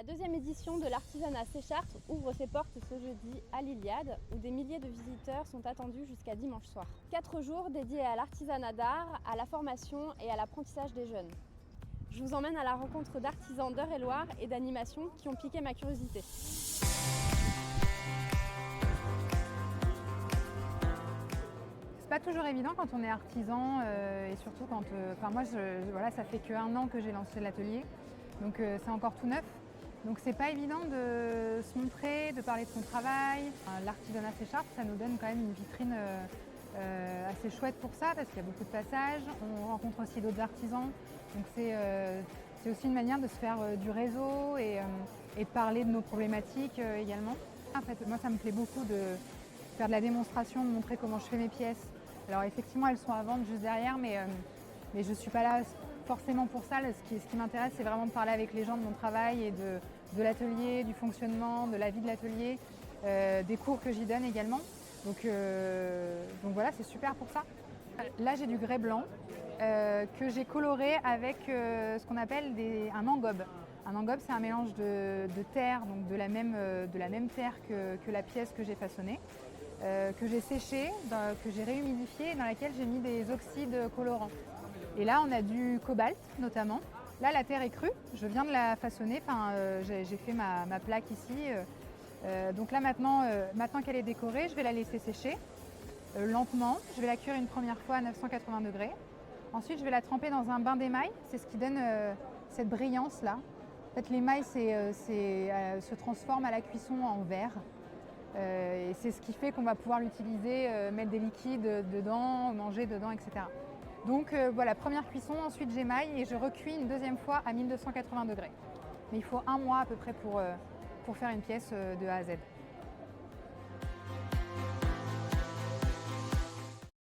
La deuxième édition de l'artisanat Séchart ouvre ses portes ce jeudi à l'Iliade, où des milliers de visiteurs sont attendus jusqu'à dimanche soir. 4 jours dédiés à l'artisanat d'art, à la formation et à l'apprentissage des jeunes. Je vous emmène à la rencontre d'artisans d'Eure-et-Loir et d'animations qui ont piqué ma curiosité. C'est pas toujours évident quand on est artisan et surtout quand... voilà, ça fait que1 an que j'ai lancé l'atelier, donc c'est encore tout neuf. Donc c'est pas évident de se montrer, de parler de son travail. L'artisanat Séchart, ça nous donne quand même une vitrine assez chouette pour ça, parce qu'il y a beaucoup de passages. On rencontre aussi d'autres artisans, donc c'est aussi une manière de se faire du réseau et de parler de nos problématiques également. En fait, moi ça me plaît beaucoup de faire de la démonstration, de montrer comment je fais mes pièces. Alors effectivement, elles sont à vendre juste derrière, mais je ne suis pas là forcément pour ça. Ce qui m'intéresse, c'est vraiment de parler avec les gens de mon travail et de l'atelier, du fonctionnement, de la vie de l'atelier, des cours que j'y donne également. Donc voilà, c'est super pour ça. Là, j'ai du grès blanc que j'ai coloré avec ce qu'on appelle un engobe. Un engobe, c'est un mélange de terre, donc de la même terre que la pièce que j'ai façonnée, que j'ai séchée, que j'ai réhumidifiée et dans laquelle j'ai mis des oxydes colorants. Et là, on a du cobalt notamment. Là, la terre est crue, je viens de la façonner, j'ai fait ma plaque ici. Donc là, maintenant qu'elle est décorée, je vais la laisser sécher lentement. Je vais la cuire une première fois à 980 degrés. Ensuite, je vais la tremper dans un bain d'émail. C'est ce qui donne cette brillance-là. En fait, l'émail se transforme à la cuisson en verre. Et c'est ce qui fait qu'on va pouvoir l'utiliser, mettre des liquides dedans, manger dedans, etc. Donc voilà, première cuisson, ensuite j'émaille et je recuis une deuxième fois à 1280 degrés. Mais il faut 1 mois à peu près pour faire une pièce de A à Z.